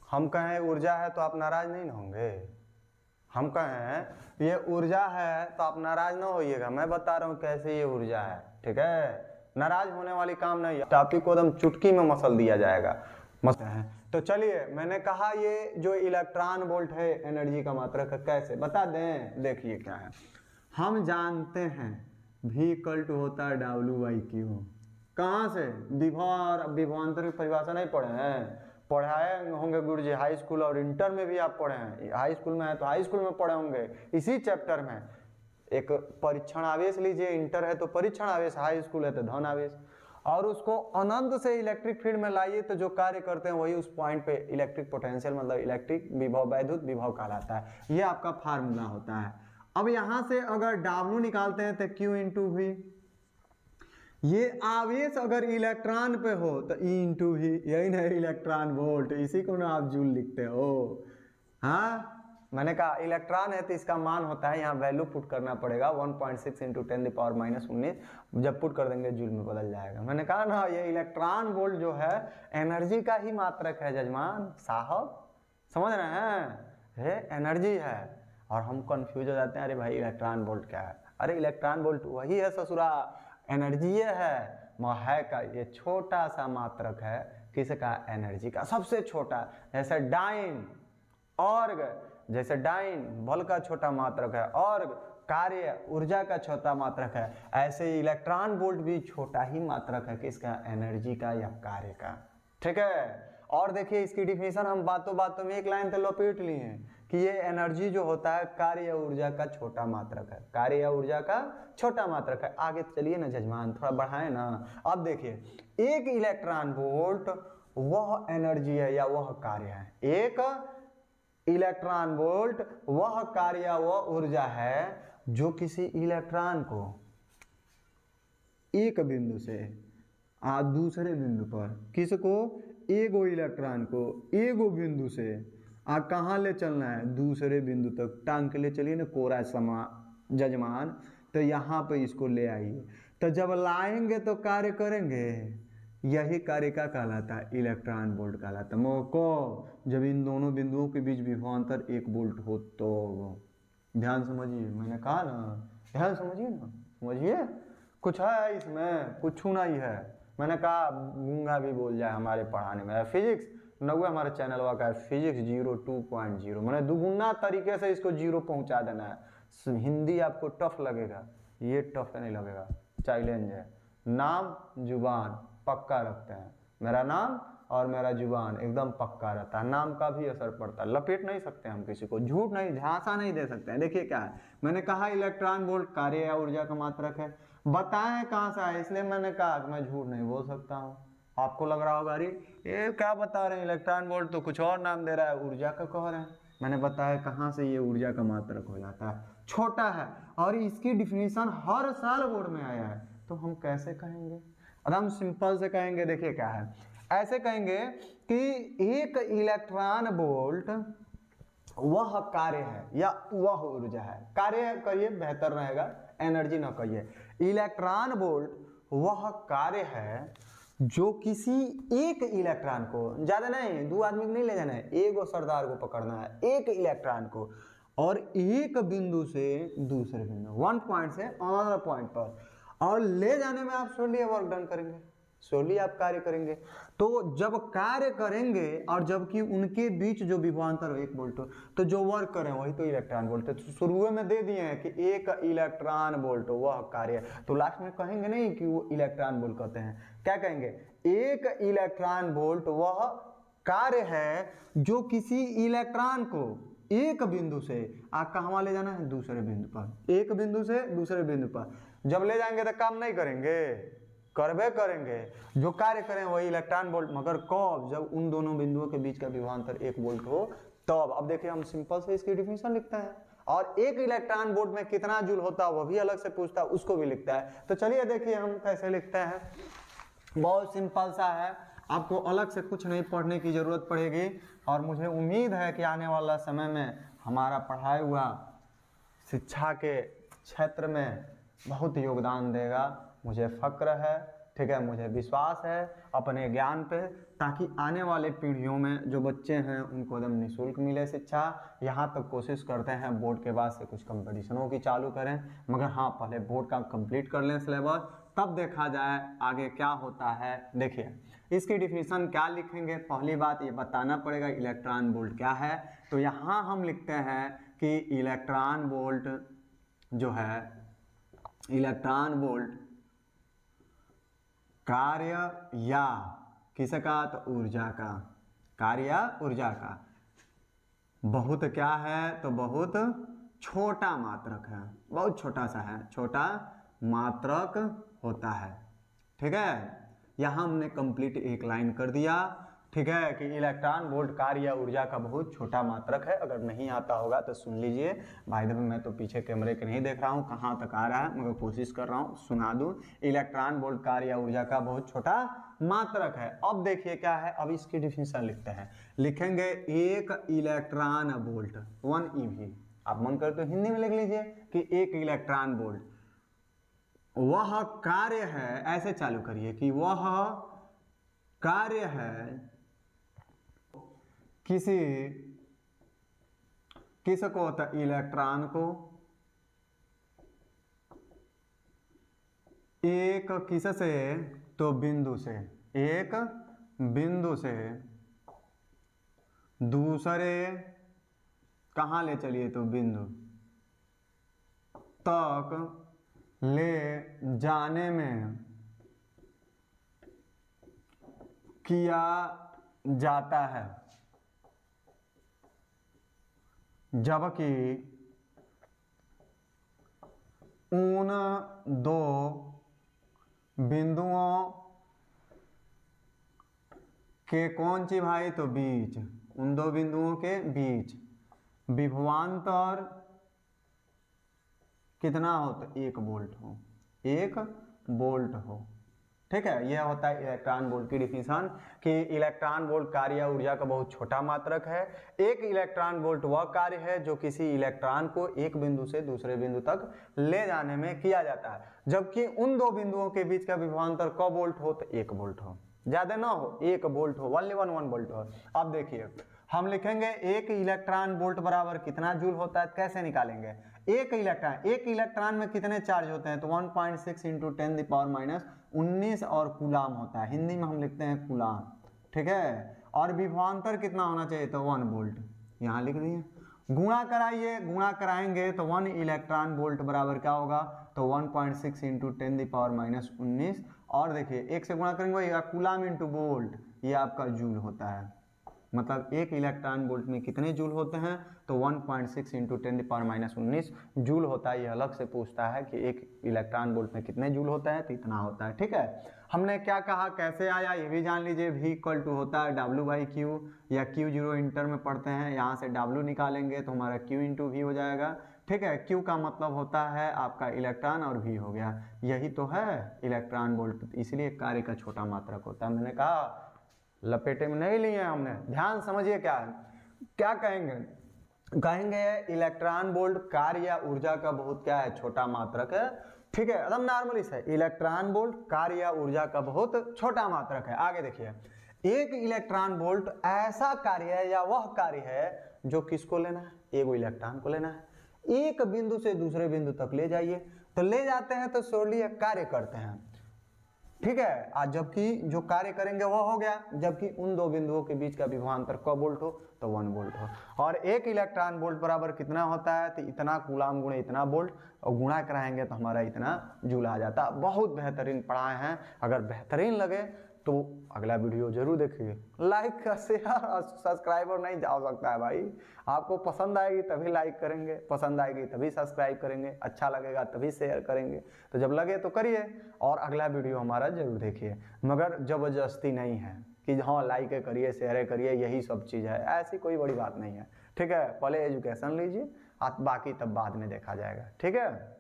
हम कहें ऊर्जा है तो आप नाराज नहीं ना होंगे। हम कहें ये ऊर्जा है तो आप नाराज ना होइएगा। मैं बता रहा हूँ कैसे ये ऊर्जा है, ठीक है। नाराज होने वाली काम नहीं है। टॉपिक को एकदम चुटकी में मसल दिया जाएगा। तो चलिए, मैंने कहा ये जो इलेक्ट्रॉन वोल्ट है एनर्जी का मात्रक है, कैसे बता दें। देखिए क्या है, हम जानते हैं V इक्वल टू होता है W/Q। कहाँ से? विभव और विभवांतर की परिभाषा नहीं पढ़े हैं? पढ़ाए होंगे गुरु जी, हाई स्कूल और इंटर में भी आप पढ़े हैं। हाई स्कूल में है तो हाई स्कूल में पढ़े होंगे, इसी चैप्टर में। एक परीक्षण आवेश लीजिए, इंटर है तो परीक्षण आवेश, हाई स्कूल है तो धन आवेश, और उसको अनंत से इलेक्ट्रिक फील्ड में लाइए तो जो कार्य करते हैं वही उस पॉइंट पे इलेक्ट्रिक पोटेंशियल मतलब इलेक्ट्रिक विभव, वैद्युत विभव कहलाता है। ये आपका फार्मूला होता है। अब यहां से अगर W निकालते हैं तो Q इंटू V। ये आवेश अगर इलेक्ट्रॉन पे हो तो E इंटू V, यही ना इलेक्ट्रॉन वोल्ट, इसी को ना आप जूल लिखते हो। हाँ, मैंने कहा इलेक्ट्रॉन है तो इसका मान होता है, यहाँ वैल्यू पुट करना पड़ेगा 1.6 इंटू 10⁻⁻19। जब पुट कर देंगे जूल में बदल जाएगा। मैंने कहा ना ये इलेक्ट्रॉन वोल्ट जो है एनर्जी का ही मात्रक है जजमान साहब, समझ रहे हैं। ये एनर्जी है और हम कंफ्यूज हो जाते हैं, अरे भाई इलेक्ट्रॉन वोल्ट क्या है। अरे इलेक्ट्रॉन वोल्ट वही है ससुरा, एनर्जी ये है। है का ये छोटा सा मात्रक है, किसका? एनर्जी का, सबसे छोटा। जैसे डाइन ऑर्ग, जैसे डाइन बल का छोटा मात्रक है, ऑर्ग कार्य ऊर्जा का छोटा मात्रक है, ऐसे इलेक्ट्रॉन वोल्ट भी छोटा ही मात्रक है, किसका? एनर्जी का या कार्य का, ठीक है। और देखिए इसकी डिफिनेशन हम बातों बातों में एक लाइन तो लपेट लिए हैं कि ये एनर्जी जो होता है कार्य या ऊर्जा का छोटा मात्रक है, कार्य या ऊर्जा का छोटा मात्रक है। आगे चलिए ना जजमान, थोड़ा बढ़ाएं ना। अब देखिए एक इलेक्ट्रॉन वोल्ट वह एनर्जी है या वह कार्य है, एक इलेक्ट्रॉन वोल्ट वह कार्य या वह ऊर्जा है जो किसी इलेक्ट्रॉन को एक बिंदु से दूसरे बिंदु पर, किसको? एगो इलेक्ट्रॉन को एगो बिंदु से कहाँ ले चलना है? दूसरे बिंदु तक टांग के ले चलिए ना कोरा समा जजमान। तो यहाँ पे इसको ले आइए, तो जब लाएंगे तो कार्य करेंगे, यही कार्य का कहलाता है? इलेक्ट्रॉन वोल्ट कहलाता है। मौको जब इन दोनों बिंदुओं के बीच विभवांतर 1 वोल्ट हो तो। ध्यान समझिए, मैंने कहा ना, ध्यान समझिए ना, समझिए। कुछ है इसमें? कुछ नहीं है। मैंने कहा गूंगा भी बोल जाए हमारे पढ़ाने में। फिजिक्स 90 हमारे चैनल का है, फिजिक्स 0 2.0, मैंने दुगुना तरीके से इसको 0 पहुंचा देना है। हिंदी आपको टफ लगेगा, ये टफ नहीं लगेगा, चैलेंज है। नाम जुबान पक्का रखते हैं, मेरा नाम और मेरा जुबान एकदम पक्का रहता है। नाम का भी असर पड़ता है, लपेट नहीं सकते हम किसी को, झूठ नहीं, झांसा नहीं दे सकते हैं। देखिए क्या है, मैंने कहा इलेक्ट्रॉन वोल्ट कार्य या ऊर्जा का मात्रक है। बताएं कहाँ से आए, इसलिए मैंने कहा कि मैं झूठ नहीं बोल सकता हूँ। आपको लग रहा होगा अरे ये क्या बता रहे हैं, इलेक्ट्रॉन वोल्ट तो कुछ और नाम दे रहा है, ऊर्जा का कह रहे हैं। मैंने बताया कहाँ से ये ऊर्जा का मात्रक हो जाता है, छोटा है, और इसकी डिफिनीशन हर साल बोर्ड में आया है। तो हम कैसे कहेंगे? एकदम सिंपल से कहेंगे। देखिए क्या है, ऐसे कहेंगे कि एक इलेक्ट्रॉन वोल्ट वह कार्य है या वह ऊर्जा है। कार्य कहिए बेहतर रहेगा, एनर्जी ना कहिए। इलेक्ट्रॉन वोल्ट वह कार्य है जो किसी एक इलेक्ट्रॉन को, ज्यादा नहीं, 2 आदमी को नहीं ले जाना है, एक सरदार को पकड़ना है, एक इलेक्ट्रॉन को, और एक बिंदु से दूसरे बिंदु, 1 पॉइंट से अनदर पॉइंट पर, और ले जाने में आप सोलिए वर्क डन करेंगे, सोलिए आप कार्य करेंगे। तो जब कार्य करेंगे और जबकि उनके बीच जो विभवांतर हो 1 वोल्ट, तो जो वर्क करें वही तो इलेक्ट्रॉन वोल्ट है। तो शुरू में दे दिए हैं कि एक इलेक्ट्रॉन वोल्ट वह कार्य, तो लास्ट में कहेंगे नहीं कि वो इलेक्ट्रॉन वोल्ट कहते हैं, क्या कहेंगे? एक इलेक्ट्रॉन वोल्ट वह कार्य है जो किसी इलेक्ट्रॉन को एक बिंदु से कहाँ ले जाना है? दूसरे बिंदु पर, एक बिंदु से दूसरे बिंदु पर। जब ले जाएंगे तो काम नहीं करेंगे, करबे करेंगे, जो कार्य करें वही इलेक्ट्रॉन वोल्ट, मगर कब? जब उन दोनों बिंदुओं के बीच का विभवांतर 1 वोल्ट हो तब। अब देखिए हम सिंपल से इसकी डिफिनेशन लिखते हैं, और एक इलेक्ट्रॉन वोल्ट में कितना जूल होता है वह भी अलग से पूछता है, उसको भी लिखता है। तो चलिए देखिए हम कैसे लिखते हैं, बहुत सिंपल सा है, आपको अलग से कुछ नहीं पढ़ने की जरूरत पड़ेगी। और मुझे उम्मीद है कि आने वाला समय में हमारा पढ़ाया हुआ शिक्षा के क्षेत्र में बहुत योगदान देगा, मुझे फक्र है, ठीक है, मुझे विश्वास है अपने ज्ञान पे। ताकि आने वाले पीढ़ियों में जो बच्चे हैं उनको एकदम निःशुल्क मिले शिक्षा। यहाँ तक कोशिश करते हैं बोर्ड के बाद से कुछ कंपटीशनों की चालू करें, मगर हाँ पहले बोर्ड का कंप्लीट कर लें सिलेबस, तब देखा जाए आगे क्या होता है। देखिए इसकी डिफिनीशन क्या लिखेंगे, पहली बात ये बताना पड़ेगा इलेक्ट्रॉन वोल्ट क्या है। तो यहाँ हम लिखते हैं कि इलेक्ट्रॉन वोल्ट जो है, इलेक्ट्रॉन वोल्ट कार्य या किसका, तो ऊर्जा का, कार्य या ऊर्जा का बहुत क्या है, तो बहुत छोटा मात्रक है, बहुत छोटा सा है, छोटा मात्रक होता है। ठीक है, यहाँ हमने कंप्लीट एक लाइन कर दिया। ठीक है, कि इलेक्ट्रॉन वोल्ट कार्य या ऊर्जा का बहुत छोटा मात्रक है। अगर नहीं आता होगा तो सुन लीजिए। भाई देखो मैं तो पीछे कैमरे के नहीं देख रहा हूँ कहाँ तक आ रहा है, मगर कोशिश कर रहा हूँ सुना दूँ। इलेक्ट्रॉन वोल्ट कार्य या ऊर्जा का बहुत छोटा मात्रक है। अब देखिए क्या है, अब इसकी डिफिनीशन लिखते हैं। लिखेंगे एक इलेक्ट्रॉन वोल्ट 1 eV, आप मन करते तो हिंदी में लिख लीजिए कि एक इलेक्ट्रॉन वोल्ट वह कार्य है, ऐसे चालू करिए कि वह कार्य है किसको, तो इलेक्ट्रॉन को एक किस से, तो बिंदु से, एक बिंदु से दूसरे कहाँ ले चलिए, तो बिंदु तक ले जाने में किया जाता है, जबकि उन दो बिंदुओं के कौन सी भाई, तो बीच, उन दो बिंदुओं के बीच विभवांतर कितना हो, तो 1 वोल्ट हो, 1 वोल्ट हो। ठीक है, यह होता है इलेक्ट्रॉन वोल्ट की डिफिनीशन कि इलेक्ट्रॉन वोल्ट कार्य या ऊर्जा का बहुत छोटा मात्रक है। एक इलेक्ट्रॉन वोल्ट वह कार्य है जो किसी इलेक्ट्रॉन को एक बिंदु से दूसरे बिंदु तक ले जाने में किया जाता है, जबकि उन दो बिंदुओं के बीच का विभवांतर कब वोल्ट हो, तो 1 वोल्ट हो, ज्यादा ना हो, 1 वोल्ट हो, 1 वोल्ट हो। अब देखिए हम लिखेंगे एक इलेक्ट्रॉन वोल्ट बराबर कितना जूल होता है, कैसे निकालेंगे। एक इलेक्ट्रॉन में कितने चार्ज होते हैं, तो 1.6 इंटू 10⁻⁻19 और कूलाम होता है, हिंदी में हम लिखते हैं कूलाम। ठीक है, और विभवांतर कितना होना चाहिए, तो 1 वोल्ट, यहाँ लिख दिए। गुणा कराइए, गुणा कराएंगे तो 1 इलेक्ट्रॉन वोल्ट बराबर क्या होगा, तो 1.6 इंटू 10⁻⁻19, और देखिए 1 से गुणा करेंगे वही कूलाम इंटू वोल्ट, ये आपका जूल होता है। मतलब एक इलेक्ट्रॉन वोल्ट में कितने जूल होते हैं, तो 1.6 इंटू 10⁻⁻19 जूल होता है। ये अलग से पूछता है कि एक इलेक्ट्रॉन वोल्ट में कितने जूल होता है, तो इतना होता है। ठीक है, हमने क्या कहा, कैसे आया ये भी जान लीजिए। V = होता है W/Q, या Q0 इंटर में पढ़ते हैं, यहाँ से W निकालेंगे तो हमारा Q इंटू V हो जाएगा। ठीक है, Q का मतलब होता है आपका इलेक्ट्रॉन और V हो गया, यही तो है इलेक्ट्रॉन वोल्ट, इसलिए कार्य का छोटा मात्रक होता है। मैंने कहा लपेटे में नहीं लिए हमने, ध्यान समझिए क्या है, क्या कहेंगे इलेक्ट्रॉन वोल्ट कार्य या ऊर्जा का बहुत क्या है, छोटा मात्रक है। ठीक है, एकदम नॉर्मली से इलेक्ट्रॉन वोल्ट कार्य या ऊर्जा का बहुत छोटा मात्रक है। आगे देखिए, एक इलेक्ट्रॉन वोल्ट ऐसा कार्य है या वह कार्य है जो किसको लेना है, एगो इलेक्ट्रॉन को लेना है, एक बिंदु से दूसरे बिंदु तक ले जाइए, तो ले जाते हैं तो सोलिए कार्य करते हैं। ठीक है, आज जबकि जो कार्य करेंगे वो हो गया, जबकि उन दो बिंदुओं के बीच का विभवांतर कब वोल्ट हो, तो 1 वोल्ट हो। और एक इलेक्ट्रॉन वोल्ट बराबर कितना होता है, तो इतना कूलाम गुणे इतना वोल्ट, और गुणा कराएंगे तो हमारा इतना जूल आ जाता। बहुत बेहतरीन पढ़ाए हैं, अगर बेहतरीन लगे तो अगला वीडियो जरूर देखिए। लाइक शेयर और सब्सक्राइबर नहीं जा सकता है भाई, आपको पसंद आएगी तभी लाइक करेंगे, पसंद आएगी तभी सब्सक्राइब करेंगे, अच्छा लगेगा तभी शेयर करेंगे। तो जब लगे तो करिए और अगला वीडियो हमारा जरूर देखिए, मगर ज़बरदस्ती नहीं है कि हाँ लाइक करिए शेयर करिए यही सब चीज़ है, ऐसी कोई बड़ी बात नहीं है। ठीक है, पहले एजुकेशन लीजिए, बाकी तब बाद में देखा जाएगा। ठीक है।